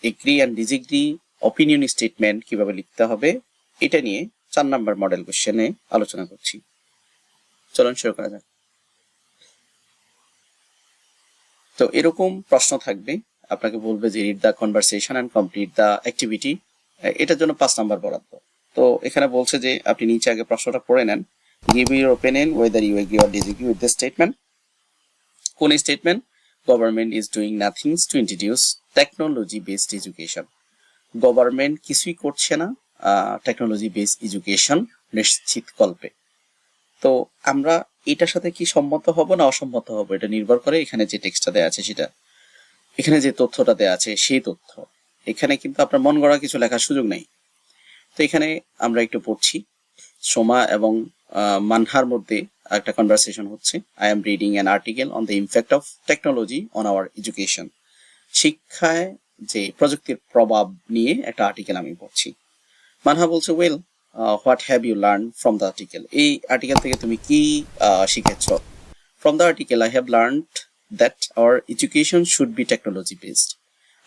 Agri and disagree opinion statement কিভাবে লিখতে হবে এটা নিয়ে 4 নম্বর মডেল কোশ্চেনে আলোচনা করছি। চলুন শুরু করা যাক। তো এরকম প্রশ্ন থাকবে, আপনাকে বলবে যে read the conversation and complete the activity, এটার জন্য 5 নাম্বার বরাদ্দ। তো এখানে বলছে যে আপনি নিচে আগে প্রশ্নটা পড়ে নেন, give your opinion whether you agree or disagree with the statement. কোন statement? Government is doing nothings to introduce technology based education. Government কিছুই করছে না টেকনোলজি বেসড এডুকেশন নিশ্চিত কল্পে। তো আমরা এটার সাথে কি সম্মত হব না অসম্মত হব এটা নির্ভর করে এখানে যে টেক্সটটা দেওয়া আছে সেটা, এখানে যে তথ্যটা দেওয়া আছে সেই তথ্য। এখানে কিন্তু আপনার মন গড়া কিছু লেখার সুযোগ নেই। তো এখানে আমরা একটু পড়ছি, সোমা এবং মানহার মধ্যে একটা কনভারসেশন হচ্ছে। I am reading an article on the impact of technology on our education. শিক্ষায় যে প্রযুক্তির প্রভাব নিয়ে একটা আর্টিকেল আমি পড়ছি। মানহা বলছে, well what have you learn from the article. এই আর্টিকেল থেকে তুমি কি শিখেছ? From the article I have learned that our education should be technology based.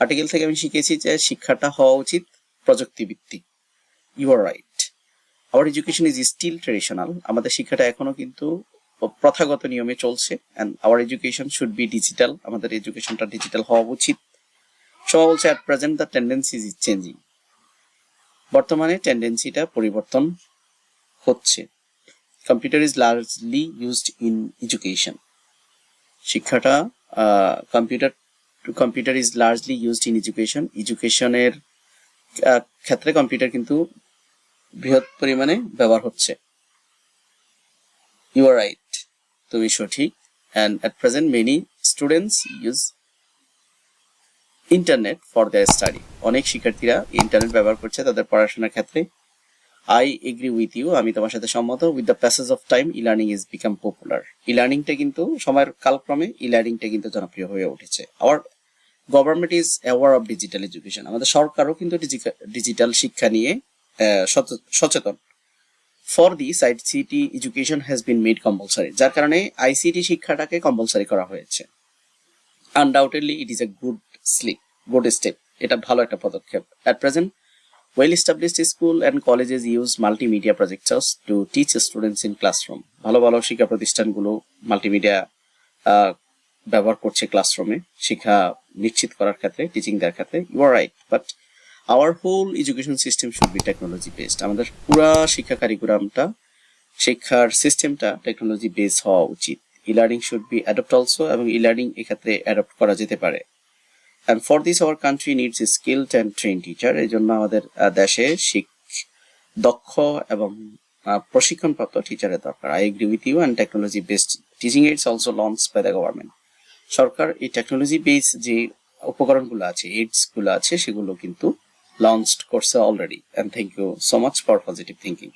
Article থেকে আমি শিখেছি যে শিক্ষাটা হওয়া উচিত প্রযুক্তি ভিত্তিক। You are right, our education is still traditional. আমাদের শিক্ষাটা এখনো কিন্তু প্রথাগত নিয়মে চলছে। And our education should be digital, আমাদের এডুকেশনটা ডিজিটাল হওয়া উচিত। সবাই বলছে at present the tendency is changing. বর্তমানে টেন্ডেন্সিটা পরিবর্তন হচ্ছে। Computer is largely used in education. শিক্ষাটা computer is largely used in education. এডুকেশনের ক্ষেত্রে কম্পিউটার কিন্তু বৃহৎ পরিমাণে ব্যবহার হচ্ছে। ইউ আর রাইট, তুমি সঠিক। And at present many students use internet for their study. অনেক শিক্ষার্থীরা ইন্টারনেট ব্যবহার করছে তাদের পড়াশোনার ক্ষেত্রে। আই এগ্রি উইথ ইউ, আমি তোমার সাথে সম্মত। With the passage of time e learning is become popular. E লার্নিংটা কিন্তু সময়ের কালক্রমে ই লার্নিংটা কিন্তু জনপ্রিয় হয়ে উঠেছে। Our government is aware of digital education. আমাদের সরকারও কিন্তু ডিজিটাল শিক্ষা নিয়ে সচেতন। For this ICT education has been made compulsory, যার কারণে আইসিটি শিক্ষাটাকে কম্পালসারি করা হয়েছে। Undoubtedly it is a good step, এটা ভালো একটা পদক্ষেপ। At present well established school and colleges use multimedia projectors to teach students in classroom. ভালো ভালো শিক্ষা প্রতিষ্ঠানগুলো মাল্টিমিডিয়া ব্যবহার করছে ক্লাসরুমে শিক্ষা নিশ্চিত করার ক্ষেত্রে, টিচিং দেওয়ার ক্ষেত্রে। You are right, but our whole education system should be technology based. আমাদের পুরা শিক্ষা কারিকুলামটা, শিক্ষার সিস্টেমটা টেকনোলজি বেস হওয়া উচিত। E learning should be adopt also, এবং ই লার্নিং এক্ষেত্রে অ্যাডপ্ট করা যেতে পারে। And for this our country needs a skilled and trained teacher. এই জন্য আমাদের দেশে দক্ষ এবং প্রশিক্ষণপ্রাপ্ত টিচারের দরকার। I agree with you, and technology based teaching aids also launched by the government. সরকার এই টেকনোলজি বেস যে উপকরণগুলো আছে, এইডস গুলো আছে, সেগুলো কিন্তু লঞ্চ করছে already. And thank you so much for positive thinking.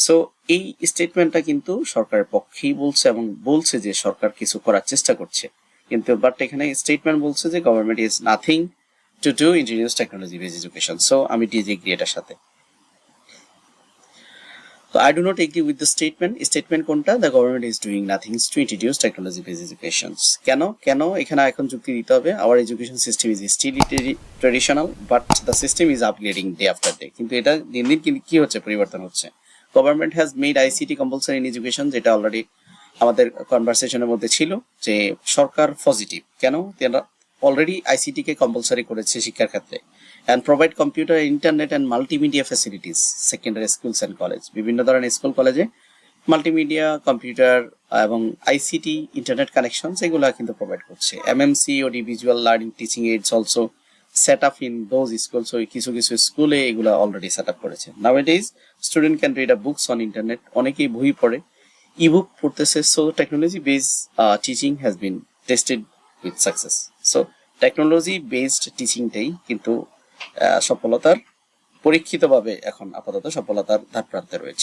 So এই স্টেটমেন্টটা কিন্তু সরকারের পক্ষেই বলছে, এবং বলছে যে সরকার কিছু করার চেষ্টা করছে। কিন্তু বাট এখানে স্টেটমেন্ট বলছে যে government is nothing to do introduce technology based education. So আমি ডিসএগ্রি এটার সাথে। তো I do not agree with the statement কোনটা? The government is doing nothing to introduce technology based education. কেন এখানে এখন যুক্তি দিতে হবে? Our education system is still traditional but the system is upgrading day after day. কিন্তু এটা দিন দিন কি হচ্ছে, পরিবর্তন হচ্ছে। Government has made ICT compulsory in education, যেটা অলরেডি আমাদের কনভারসেশনের মধ্যে ছিল যে সরকার পজিটিভ। কেন? তারা অলরেডি আইসিটি কে কম্পালসারি করেছে শিক্ষার ক্ষেত্রে। And provide computer, internet and multimedia facilities secondary schools and college. বিভিন্ন ধরনের স্কুল কলেজে মাল্টিমিডিয়া, কম্পিউটার এবং আইসিটি ইন্টারনেট কানেকশন এগুলো কিন্তু প্রোভাইড করছে। এমএমসি ও visual learning teaching aids also set up in those school. So কিছু স্কুলে এগুলো অলরেডি সেট আপ করেছে। Nowadays student can read a books on internet, অনেকেই বই পড়ে, ইবুক পড়তেছে। So technology based teaching has been tested with success. So technology based টিচিংটাই কিন্তু সফলতার পরীক্ষিতভাবে এখন আপাতত সফলতার ধার প্রান্তে রয়েছে।